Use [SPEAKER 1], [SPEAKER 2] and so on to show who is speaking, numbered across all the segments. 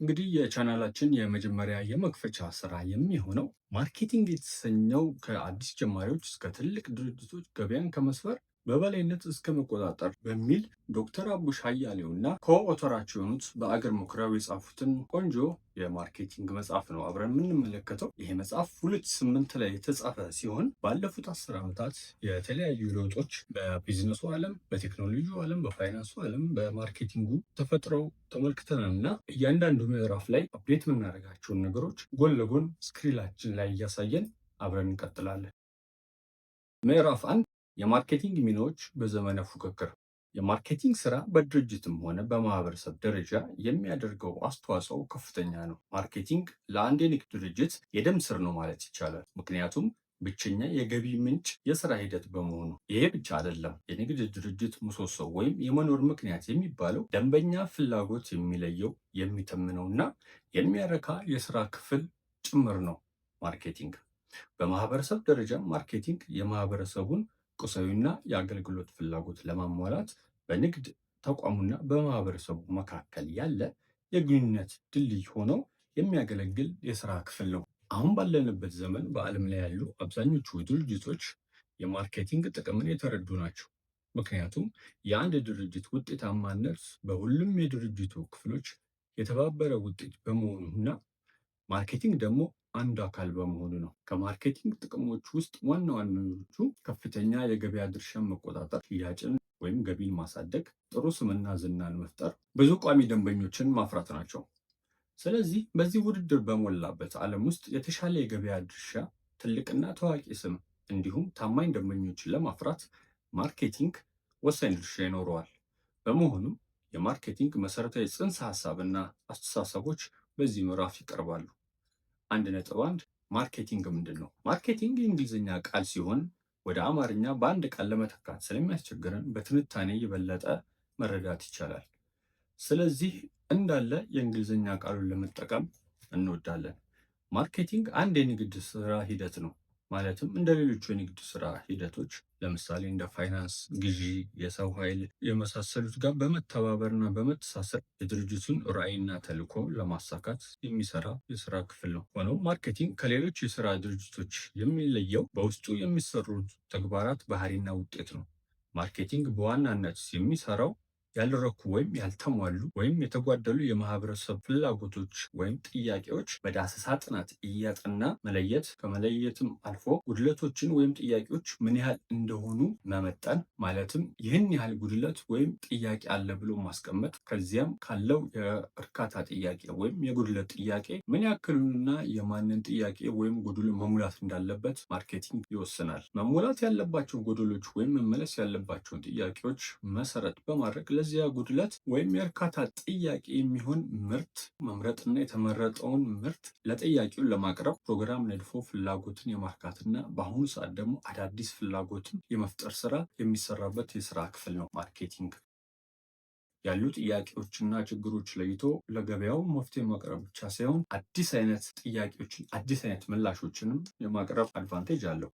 [SPEAKER 1] እንግዲህ የቻናላችን የመጀመሪያ የመክፈቻ ስራ የሚሆነው ማርኬቲንግ የተሰኘው ከአዲስ ጀማሪዎች እስከ ትልቅ ድርጅቶች ገበያን ከመስፈር በበላይነት እስከ መቆጣጠር በሚል ዶክተር አቡሽ አያሌው እና ኮኦተራቸው የሆኑት በአገር መኩሪያው የጻፉትን ቆንጆ የማርኬቲንግ መጽሐፍ ነው አብረን የምንመለከተው። ይሄ መጽሐፍ 2008 ላይ የተጻፈ ሲሆን ባለፉት 10 ዓመታት የተለያዩ ለውጦች በቢዝነሱ ዓለም፣ በቴክኖሎጂው ዓለም፣ በፋይናንሱ ዓለም፣ በማርኬቲንጉ ተፈጥረው ተመልክተናል እና እያንዳንዱ ምዕራፍ ላይ አፕዴት የምናደርጋቸውን ነገሮች ጎን ለጎን ስክሪናችን ላይ እያሳየን አብረን እንቀጥላለን። ምዕራፍ 1 የማርኬቲንግ ሚናዎች በዘመነ ፉክክር። የማርኬቲንግ ስራ በድርጅትም ሆነ በማህበረሰብ ደረጃ የሚያደርገው አስተዋጽኦ ከፍተኛ ነው። ማርኬቲንግ ለአንድ የንግድ ድርጅት የደም ስር ነው ማለት ይቻላል። ምክንያቱም ብቸኛ የገቢ ምንጭ የስራ ሂደት በመሆኑ። ይሄ ብቻ አይደለም። የንግድ ድርጅት ምሰሶ ወይም የመኖር ምክንያት የሚባለው ደንበኛ ፍላጎት የሚለየው የሚተምነውና የሚያረካ የስራ ክፍል ጭምር ነው ማርኬቲንግ። በማህበረሰብ ደረጃ ማርኬቲንግ የማህበረሰቡን ቁሳዊና የአገልግሎት ፍላጎት ለማሟላት በንግድ ተቋሙና በማህበረሰቡ መካከል ያለ የግንኙነት ድልድይ ሆኖ የሚያገለግል የስራ ክፍል ነው። አሁን ባለንበት ዘመን በዓለም ላይ ያሉ አብዛኞቹ ድርጅቶች የማርኬቲንግ ጥቅምን የተረዱ ናቸው። ምክንያቱም የአንድ ድርጅት ውጤታማነት በሁሉም የድርጅቱ ክፍሎች የተባበረ ውጤት በመሆኑና ማርኬቲንግ ደግሞ አንዱ አካል በመሆኑ ነው። ከማርኬቲንግ ጥቅሞች ውስጥ ዋና ዋናዎቹ ከፍተኛ የገበያ ድርሻን መቆጣጠር፣ ሽያጭን ወይም ገቢን ማሳደግ፣ ጥሩ ስምና ዝናን መፍጠር፣ ብዙ ቋሚ ደንበኞችን ማፍራት ናቸው። ስለዚህ በዚህ ውድድር በሞላበት ዓለም ውስጥ የተሻለ የገበያ ድርሻ፣ ትልቅና ታዋቂ ስም እንዲሁም ታማኝ ደንበኞችን ለማፍራት ማርኬቲንግ ወሳኝ ድርሻ ይኖረዋል። በመሆኑም የማርኬቲንግ መሰረታዊ ጽንሰ ሀሳብና አስተሳሰቦች በዚህ ምዕራፍ ይቀርባሉ። 1.1 ማርኬቲንግ ምንድን ነው? ማርኬቲንግ የእንግሊዝኛ ቃል ሲሆን ወደ አማርኛ በአንድ ቃል ለመተካት ስለሚያስቸግረን በትንታኔ የበለጠ መረዳት ይቻላል። ስለዚህ እንዳለ የእንግሊዝኛ ቃሉን ለመጠቀም እንወዳለን። ማርኬቲንግ አንድ የንግድ ስራ ሂደት ነው። ማለትም እንደ ሌሎቹ የንግድ ስራ ሂደቶች ለምሳሌ እንደ ፋይናንስ፣ ግዢ፣ የሰው ኃይል የመሳሰሉት ጋር በመተባበርና በመተሳሰር የድርጅቱን ራዕይና ተልዕኮ ለማሳካት የሚሰራ የስራ ክፍል ነው። ሆኖም ማርኬቲንግ ከሌሎች የስራ ድርጅቶች የሚለየው በውስጡ የሚሰሩት ተግባራት ባህሪና ውጤት ነው። ማርኬቲንግ በዋናነት የሚሰራው ያልረኩ ወይም ያልተሟሉ ወይም የተጓደሉ የማህበረሰብ ፍላጎቶች ወይም ጥያቄዎች በዳሰሳ ጥናት እያጠና መለየት፣ ከመለየትም አልፎ ጉድለቶችን ወይም ጥያቄዎች ምን ያህል እንደሆኑ መመጠን፣ ማለትም ይህን ያህል ጉድለት ወይም ጥያቄ አለ ብሎ ማስቀመጥ፣ ከዚያም ካለው የእርካታ ጥያቄ ወይም የጉድለት ጥያቄ ምን ያክሉንና የማንን ጥያቄ ወይም ጎድሎ መሙላት እንዳለበት ማርኬቲንግ ይወስናል። መሙላት ያለባቸው ጎድሎች ወይም መመለስ ያለባቸውን ጥያቄዎች መሰረት በማድረግ ለዚያ ጉድለት ወይም የእርካታ ጥያቄ የሚሆን ምርት መምረጥና የተመረጠውን ምርት ለጠያቂውን ለማቅረብ ፕሮግራም ነድፎ ፍላጎትን የማርካትና በአሁኑ ሰዓት ደግሞ አዳዲስ ፍላጎትን የመፍጠር ስራ የሚሰራበት የስራ ክፍል ነው ማርኬቲንግ። ያሉ ጥያቄዎችና ችግሮች ለይቶ ለገበያው መፍትሄ ማቅረብ ብቻ ሳይሆን አዲስ አይነት ጥያቄዎችን፣ አዲስ አይነት ምላሾችንም የማቅረብ አድቫንቴጅ አለው።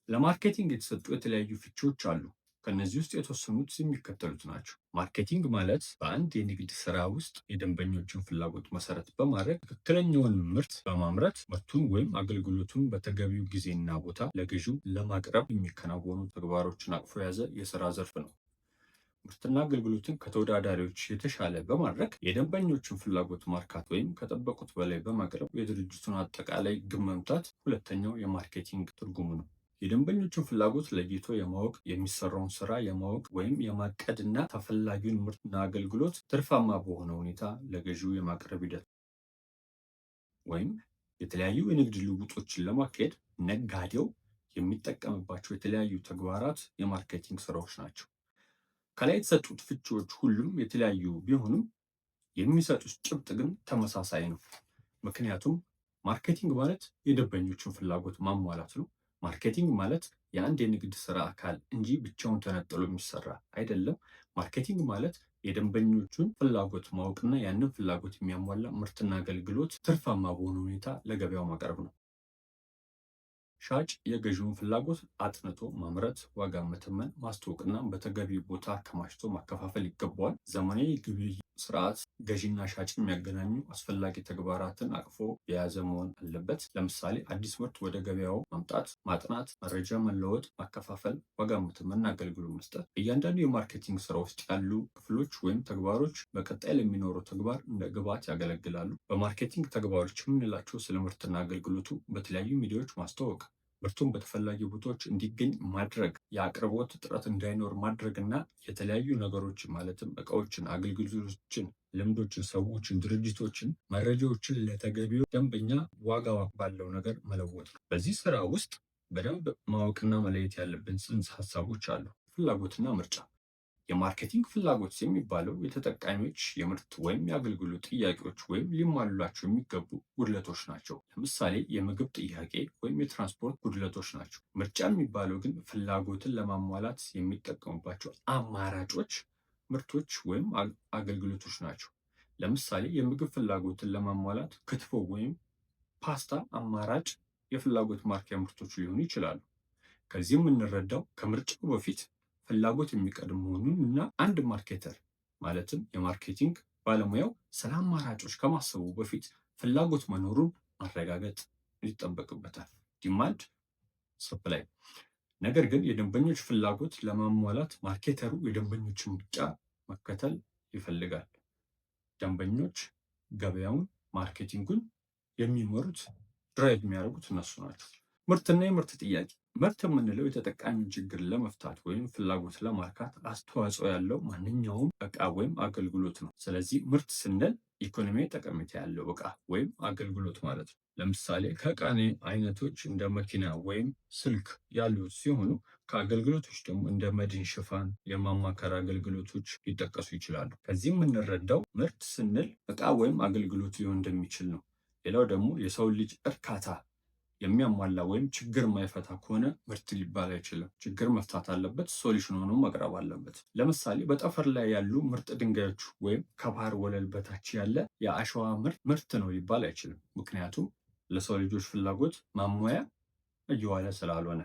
[SPEAKER 1] ለማርኬቲንግ የተሰጡ የተለያዩ ፍቺዎች አሉ። ከነዚህ ውስጥ የተወሰኑት የሚከተሉት ናቸው። ማርኬቲንግ ማለት በአንድ የንግድ ስራ ውስጥ የደንበኞችን ፍላጎት መሰረት በማድረግ ትክክለኛውን ምርት በማምረት ምርቱን ወይም አገልግሎቱን በተገቢው ጊዜና ቦታ ለገዢው ለማቅረብ የሚከናወኑ ተግባሮችን አቅፎ የያዘ የስራ ዘርፍ ነው። ምርትና አገልግሎትን ከተወዳዳሪዎች የተሻለ በማድረግ የደንበኞችን ፍላጎት ማርካት ወይም ከጠበቁት በላይ በማቅረብ የድርጅቱን አጠቃላይ ግብ መምታት ሁለተኛው የማርኬቲንግ ትርጉሙ ነው። የደንበኞችን ፍላጎት ለይቶ የማወቅ፣ የሚሰራውን ስራ የማወቅ ወይም የማቀድና ተፈላጊውን ምርትና አገልግሎት ትርፋማ በሆነ ሁኔታ ለገዢው የማቅረብ ሂደት ወይም የተለያዩ የንግድ ልውውጦችን ለማካሄድ ነጋዴው የሚጠቀምባቸው የተለያዩ ተግባራት የማርኬቲንግ ስራዎች ናቸው። ከላይ የተሰጡት ፍቺዎች ሁሉም የተለያዩ ቢሆኑም የሚሰጡት ጭብጥ ግን ተመሳሳይ ነው። ምክንያቱም ማርኬቲንግ ማለት የደንበኞችን ፍላጎት ማሟላት ነው። ማርኬቲንግ ማለት የአንድ የንግድ ስራ አካል እንጂ ብቻውን ተነጥሎ የሚሰራ አይደለም። ማርኬቲንግ ማለት የደንበኞቹን ፍላጎት ማወቅና ያንን ፍላጎት የሚያሟላ ምርትና አገልግሎት ትርፋማ በሆነ ሁኔታ ለገበያው ማቅረብ ነው። ሻጭ የገዢውን ፍላጎት አጥንቶ ማምረት፣ ዋጋ መተመን፣ ማስተዋወቅና በተገቢ ቦታ አከማችቶ ማከፋፈል ይገባዋል። ዘመናዊ ግብይት ስርዓት ገዢና ሻጭን የሚያገናኙ አስፈላጊ ተግባራትን አቅፎ የያዘ መሆን አለበት። ለምሳሌ አዲስ ምርት ወደ ገበያው ማምጣት፣ ማጥናት፣ መረጃ መለወጥ፣ ማከፋፈል፣ ዋጋ መተመንና አገልግሎት መስጠት። እያንዳንዱ የማርኬቲንግ ስራ ውስጥ ያሉ ክፍሎች ወይም ተግባሮች በቀጣይ ለሚኖረው ተግባር እንደ ግብዓት ያገለግላሉ። በማርኬቲንግ ተግባሮች የምንላቸው ስለ ምርትና አገልግሎቱ በተለያዩ ሚዲያዎች ማስተዋወቅ፣ ምርቱን በተፈላጊ ቦታዎች እንዲገኝ ማድረግ፣ የአቅርቦት እጥረት እንዳይኖር ማድረግ እና የተለያዩ ነገሮችን ማለትም እቃዎችን፣ አገልግሎቶችን፣ ልምዶችን፣ ሰዎችን፣ ድርጅቶችን፣ መረጃዎችን ለተገቢው ደንበኛ ዋጋ ባለው ነገር መለወጥ ነው። በዚህ ስራ ውስጥ በደንብ ማወቅና መለየት ያለብን ጽንሰ ሀሳቦች አሉ። ፍላጎትና ምርጫ። የማርኬቲንግ ፍላጎት የሚባለው የተጠቃሚዎች የምርት ወይም የአገልግሎት ጥያቄዎች ወይም ሊሟሉላቸው የሚገቡ ጉድለቶች ናቸው። ለምሳሌ የምግብ ጥያቄ ወይም የትራንስፖርት ጉድለቶች ናቸው። ምርጫ የሚባለው ግን ፍላጎትን ለማሟላት የሚጠቀሙባቸው አማራጮች ምርቶች ወይም አገልግሎቶች ናቸው። ለምሳሌ የምግብ ፍላጎትን ለማሟላት ክትፎ ወይም ፓስታ አማራጭ የፍላጎት ማርኪያ ምርቶች ሊሆኑ ይችላሉ። ከዚህ የምንረዳው ከምርጫው በፊት ፍላጎት የሚቀድም መሆኑን እና አንድ ማርኬተር ማለትም የማርኬቲንግ ባለሙያው ስለ አማራጮች ከማሰቡ በፊት ፍላጎት መኖሩን ማረጋገጥ ይጠበቅበታል። ዲማንድ ሰፕላይ። ነገር ግን የደንበኞች ፍላጎት ለማሟላት ማርኬተሩ የደንበኞችን ምርጫ መከተል ይፈልጋል። ደንበኞች ገበያውን፣ ማርኬቲንጉን የሚመሩት ድራይቭ የሚያደርጉት እነሱ ናቸው። ምርትና የምርት ጥያቄ። ምርት የምንለው የተጠቃሚውን ችግር ለመፍታት ወይም ፍላጎት ለማርካት አስተዋጽኦ ያለው ማንኛውም እቃ ወይም አገልግሎት ነው። ስለዚህ ምርት ስንል ኢኮኖሚያዊ ጠቀሜታ ያለው እቃ ወይም አገልግሎት ማለት ነው። ለምሳሌ ከእቃ አይነቶች እንደ መኪና ወይም ስልክ ያሉ ሲሆኑ ከአገልግሎቶች ደግሞ እንደ መድን፣ ሽፋን፣ የማማከር አገልግሎቶች ሊጠቀሱ ይችላሉ። ከዚህ የምንረዳው ምርት ስንል እቃ ወይም አገልግሎት ሊሆን እንደሚችል ነው። ሌላው ደግሞ የሰው ልጅ እርካታ የሚያሟላ ወይም ችግር የማይፈታ ከሆነ ምርት ሊባል አይችልም። ችግር መፍታት አለበት፣ ሶሉሽን ሆኖ መቅረብ አለበት። ለምሳሌ በጠፈር ላይ ያሉ ምርጥ ድንጋዮች ወይም ከባህር ወለል በታች ያለ የአሸዋ ምርት ነው ሊባል አይችልም። ምክንያቱም ለሰው ልጆች ፍላጎት ማሟያ እየዋለ ስላልሆነ።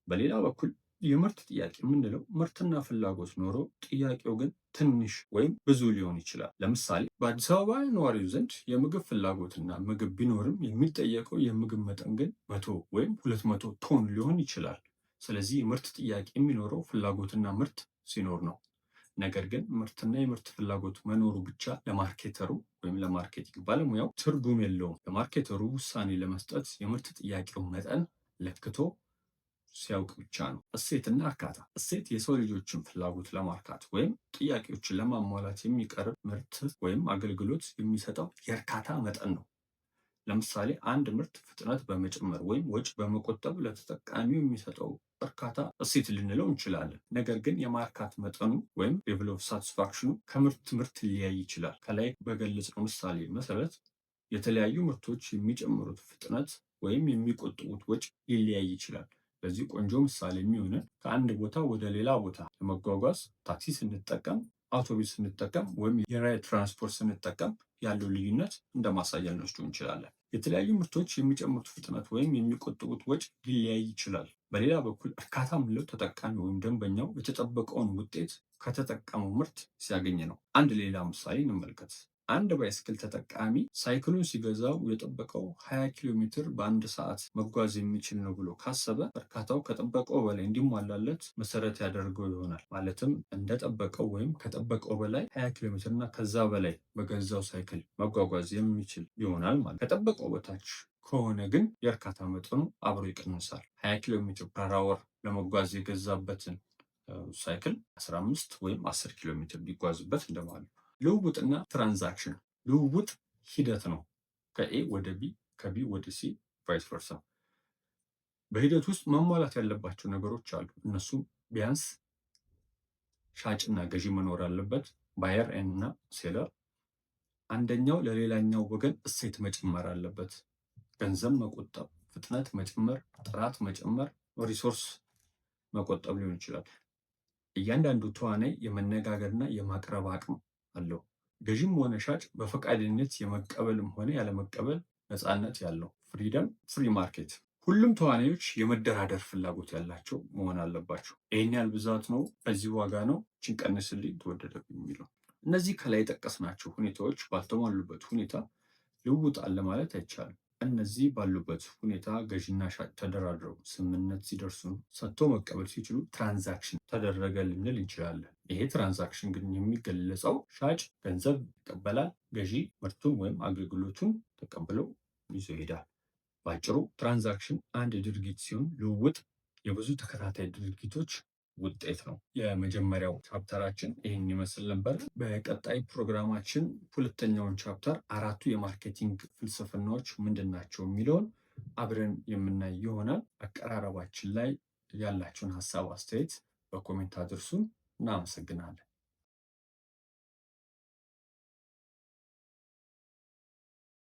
[SPEAKER 1] በሌላ በኩል የምርት ጥያቄ የምንለው ምርትና ፍላጎት ኖሮ ጥያቄው ግን ትንሽ ወይም ብዙ ሊሆን ይችላል። ለምሳሌ በአዲስ አበባ ነዋሪው ዘንድ የምግብ ፍላጎትና ምግብ ቢኖርም የሚጠየቀው የምግብ መጠን ግን 100 ወይም 200 ቶን ሊሆን ይችላል። ስለዚህ የምርት ጥያቄ የሚኖረው ፍላጎትና ምርት ሲኖር ነው። ነገር ግን ምርትና የምርት ፍላጎት መኖሩ ብቻ ለማርኬተሩ ወይም ለማርኬቲንግ ባለሙያው ትርጉም የለውም። ለማርኬተሩ ውሳኔ ለመስጠት የምርት ጥያቄው መጠን ለክቶ ሲያውቅ ብቻ ነው። እሴትና እርካታ። እሴት የሰው ልጆችን ፍላጎት ለማርካት ወይም ጥያቄዎችን ለማሟላት የሚቀርብ ምርት ወይም አገልግሎት የሚሰጠው የእርካታ መጠን ነው። ለምሳሌ አንድ ምርት ፍጥነት በመጨመር ወይም ወጪ በመቆጠብ ለተጠቃሚው የሚሰጠው እርካታ እሴት ልንለው እንችላለን። ነገር ግን የማርካት መጠኑ ወይም ሌቭል ኦፍ ሳቲስፋክሽኑ ከምርት ምርት ሊለያይ ይችላል። ከላይ በገለጽነው ምሳሌ መሰረት የተለያዩ ምርቶች የሚጨምሩት ፍጥነት ወይም የሚቆጥቡት ወጪ ሊለያይ ይችላል። ለዚህ ቆንጆ ምሳሌ የሚሆነን ከአንድ ቦታ ወደ ሌላ ቦታ ለመጓጓዝ ታክሲ ስንጠቀም፣ አውቶቡስ ስንጠቀም ወይም የራይድ ትራንስፖርት ስንጠቀም ያለው ልዩነት እንደ ማሳያ ልንወስደው እንችላለን። የተለያዩ ምርቶች የሚጨምሩት ፍጥነት ወይም የሚቆጥቡት ወጪ ሊለያይ ይችላል። በሌላ በኩል እርካታ የምንለው ተጠቃሚ ወይም ደንበኛው የተጠበቀውን ውጤት ከተጠቀመው ምርት ሲያገኝ ነው። አንድ ሌላ ምሳሌ እንመልከት። አንድ ባይስክል ተጠቃሚ ሳይክሉን ሲገዛው የጠበቀው 20 ኪሎ ሜትር በአንድ ሰዓት መጓዝ የሚችል ነው ብሎ ካሰበ እርካታው ከጠበቀው በላይ እንዲሟላለት መሰረት ያደርገው ይሆናል። ማለትም እንደጠበቀው ወይም ከጠበቀው በላይ 20 ኪሎ ሜትር እና ከዛ በላይ በገዛው ሳይክል መጓጓዝ የሚችል ይሆናል ማለት። ከጠበቀው በታች ከሆነ ግን የእርካታ መጠኑ አብሮ ይቀንሳል። 20 ኪሎ ሜትር ፐር አወር ለመጓዝ የገዛበትን ሳይክል 15 ወይም 10 ኪሎ ሜትር ቢጓዝበት እንደማለት። ልውውጥና ትራንዛክሽን። ልውውጥ ሂደት ነው። ከኤ ወደ ቢ፣ ከቢ ወደ ሲ፣ ቫይስ ቨርሳ። በሂደት ውስጥ መሟላት ያለባቸው ነገሮች አሉ። እነሱም ቢያንስ ሻጭና ገዢ መኖር አለበት፣ ባየር እና ሴለር። አንደኛው ለሌላኛው ወገን እሴት መጨመር አለበት። ገንዘብ መቆጠብ፣ ፍጥነት መጨመር፣ ጥራት መጨመር፣ ሪሶርስ መቆጠብ ሊሆን ይችላል። እያንዳንዱ ተዋናይ የመነጋገርና የማቅረብ አቅም አለው። ገዢም ሆነ ሻጭ በፈቃደኝነት የመቀበልም ሆነ ያለመቀበል ነፃነት ያለው ፍሪደም ፍሪ ማርኬት። ሁሉም ተዋናዮች የመደራደር ፍላጎት ያላቸው መሆን አለባቸው። ይህን ያህል ብዛት ነው፣ በዚህ ዋጋ ነው፣ ችን ቀንስልኝ ተወደደብኝ የሚለው። እነዚህ ከላይ የጠቀስናቸው ሁኔታዎች ባልተሟሉበት ሁኔታ ልውውጥ አለ ማለት አይቻልም። እነዚህ ባሉበት ሁኔታ ገዢና ሻጭ ተደራድረው ስምምነት ሲደርሱ ሰጥቶ መቀበል ሲችሉ ትራንዛክሽን ተደረገ ልንል እንችላለን። ይሄ ትራንዛክሽን ግን የሚገለጸው ሻጭ ገንዘብ ይቀበላል፣ ገዢ ምርቱን ወይም አገልግሎቱን ተቀብለው ይዞ ይሄዳል። ባጭሩ ትራንዛክሽን አንድ ድርጊት ሲሆን ልውውጥ የብዙ ተከታታይ ድርጊቶች ውጤት ነው። የመጀመሪያው ቻፕተራችን ይህን ይመስል ነበር። በቀጣይ ፕሮግራማችን ሁለተኛውን ቻፕተር አራቱ የማርኬቲንግ ፍልስፍናዎች ምንድን ናቸው የሚለውን አብረን የምናይ ይሆናል። አቀራረባችን ላይ ያላችሁን ሀሳብ አስተያየት በኮሜንት አድርሱን። እናመሰግናለን።